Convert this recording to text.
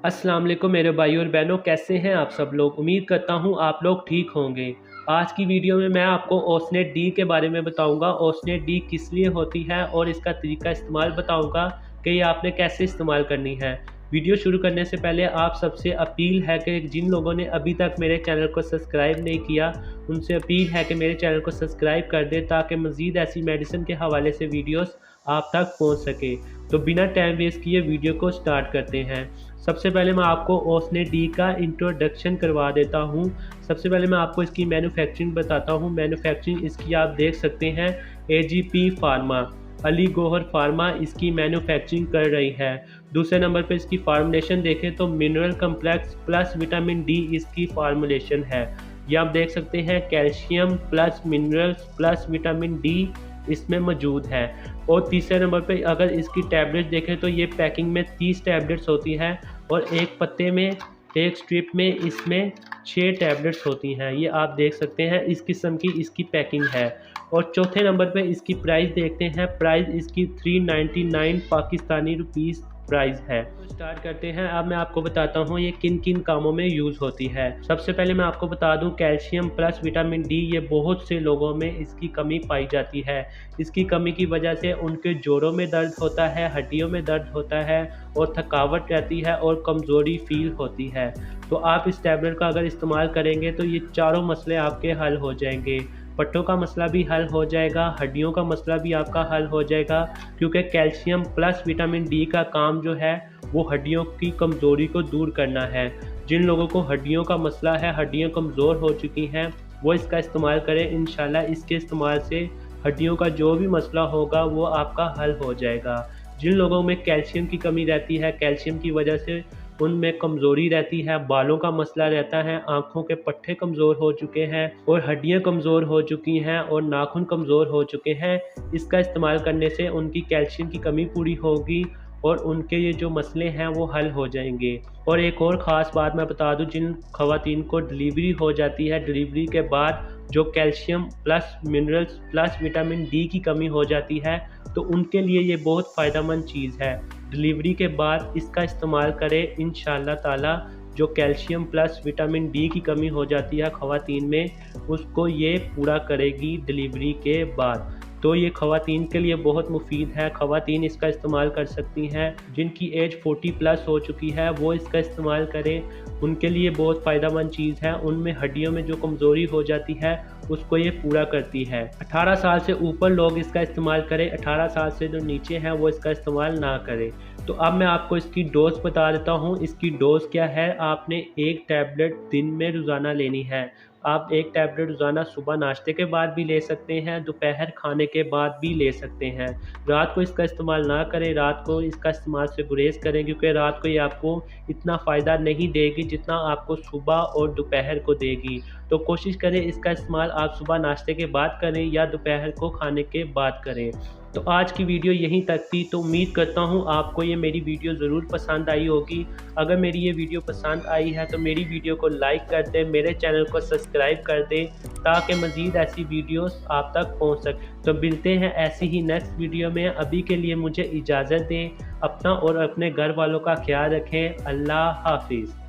अस्सलाम वालेकुम मेरे भाई और बहनों, कैसे हैं आप सब लोग। उम्मीद करता हूं आप लोग ठीक होंगे। आज की वीडियो में मैं आपको ओसनेट डी के बारे में बताऊंगा। ओसनेट डी किस लिए होती है और इसका तरीका इस्तेमाल बताऊंगा कि ये आपने कैसे इस्तेमाल करनी है। वीडियो शुरू करने से पहले आप सबसे अपील है कि जिन लोगों ने अभी तक मेरे चैनल को सब्सक्राइब नहीं किया उनसे अपील है कि मेरे चैनल को सब्सक्राइब कर दें ताकि मज़ीद ऐसी मेडिसिन के हवाले से वीडियोस आप तक पहुंच सके। तो बिना टाइम वेस्ट किए वीडियो को स्टार्ट करते हैं। सबसे पहले मैं आपको ओसनेट डी का इंट्रोडक्शन करवा देता हूँ। सबसे पहले मैं आपको इसकी मैन्युफैक्चरिंग बताता हूँ। मैन्युफैक्चरिंग इसकी आप देख सकते हैं AGP pharma, Ali Gauhar pharma इसकी मैन्युफैक्चरिंग कर रही है। दूसरे नंबर पर इसकी फार्मूलेशन देखें तो mineral complex plus vitamin D इसकी फार्मूलेशन है। ये आप देख सकते हैं calcium plus minerals plus vitamin D इसमें मौजूद है। और तीसरे नंबर पे अगर इसकी टैबलेट देखें तो ये पैकिंग में 30 टैबलेट्स होती है और एक पत्ते में, एक स्ट्रिप में इसमें 6 टैबलेट्स होती हैं। ये आप देख सकते हैं इस किस्म की इसकी पैकिंग है। और चौथे नंबर पे इसकी प्राइस देखते हैं। प्राइस इसकी 399 पाकिस्तानी रुपीस प्राइस है। तो स्टार्ट करते हैं। अब मैं आपको बताता हूँ ये किन किन कामों में यूज़ होती है। सबसे पहले मैं आपको बता दूँ कैल्शियम प्लस विटामिन डी, ये बहुत से लोगों में इसकी कमी पाई जाती है। इसकी कमी की वजह से उनके जोड़ों में दर्द होता है, हड्डियों में दर्द होता है और थकावट रहती है और कमज़ोरी फील होती है। तो आप इस टैबलेट का अगर इस्तेमाल करेंगे तो ये चारों मसले आपके हल हो जाएंगे। पट्टों का मसला भी हल हो जाएगा, हड्डियों का मसला भी आपका हल हो जाएगा, क्योंकि कैल्शियम प्लस विटामिन डी का काम जो है वो हड्डियों की कमज़ोरी को दूर करना है। जिन लोगों को हड्डियों का मसला है, हड्डियां कमज़ोर हो चुकी हैं, वो इसका इस्तेमाल करें। इंशाल्लाह इसके इस्तेमाल से हड्डियों का जो भी मसला होगा वो आपका हल हो जाएगा। जिन लोगों में कैल्शियम की कमी रहती है, कैल्शियम की वजह से उनमें कमज़ोरी रहती है, बालों का मसला रहता है, आँखों के पट्टे कमज़ोर हो चुके हैं और हड्डियाँ कमज़ोर हो चुकी हैं और नाखून कमज़ोर हो चुके हैं, इसका इस्तेमाल करने से उनकी कैल्शियम की कमी पूरी होगी और उनके ये जो मसले हैं वो हल हो जाएंगे। और एक और ख़ास बात मैं बता दूं, जिन ख़वातीन को डिलीवरी हो जाती है, डिलीवरी के बाद जो calcium plus minerals plus vitamin D की कमी हो जाती है, तो उनके लिए ये बहुत फ़ायदेमंद चीज़ है। डिलीवरी के बाद इसका इस्तेमाल करें, इंशाअल्लाह ताला जो कैल्शियम प्लस विटामिन डी की कमी हो जाती है ख़वातीन में, उसको ये पूरा करेगी डिलीवरी के बाद। तो ये ख़वातीन के लिए बहुत मुफीद है। ख़वातीन इसका इस्तेमाल कर सकती हैं। जिनकी एज 40 प्लस हो चुकी है वो इसका इस्तेमाल करें, उनके लिए बहुत फ़ायदेमंद चीज़ है। उनमें हड्डियों में जो कमज़ोरी हो जाती है उसको ये पूरा करती है। 18 साल से ऊपर लोग इसका इस्तेमाल करें, 18 साल से जो नीचे हैं वो इसका इस्तेमाल ना करें। तो अब मैं आपको इसकी डोज बता देता हूँ। इसकी डोज क्या है, आपने एक टैबलेट दिन में रोज़ाना लेनी है। आप एक टैबलेट रोज़ाना सुबह नाश्ते के बाद भी ले सकते हैं, दोपहर खाने के बाद भी ले सकते हैं। रात को इसका इस्तेमाल ना करें, रात को इसका इस्तेमाल से गुरेज करें, क्योंकि रात को ये आपको इतना फ़ायदा नहीं देगी जितना आपको सुबह और दोपहर को देगी। तो कोशिश करें इसका इस्तेमाल आप सुबह नाश्ते के बाद करें या दोपहर को खाने के बाद करें। तो आज की वीडियो यहीं तक थी। तो उम्मीद करता हूँ आपको ये मेरी वीडियो ज़रूर पसंद आई होगी। अगर मेरी ये वीडियो पसंद आई है तो मेरी वीडियो को लाइक कर दें, मेरे चैनल को सब्सक्राइब कर दें ताकि मज़ीद ऐसी वीडियोस आप तक पहुँच सकें। तो मिलते हैं ऐसी ही नेक्स्ट वीडियो में। अभी के लिए मुझे इजाज़त दें। अपना और अपने घर वालों का ख्याल रखें। अल्लाह हाफिज़।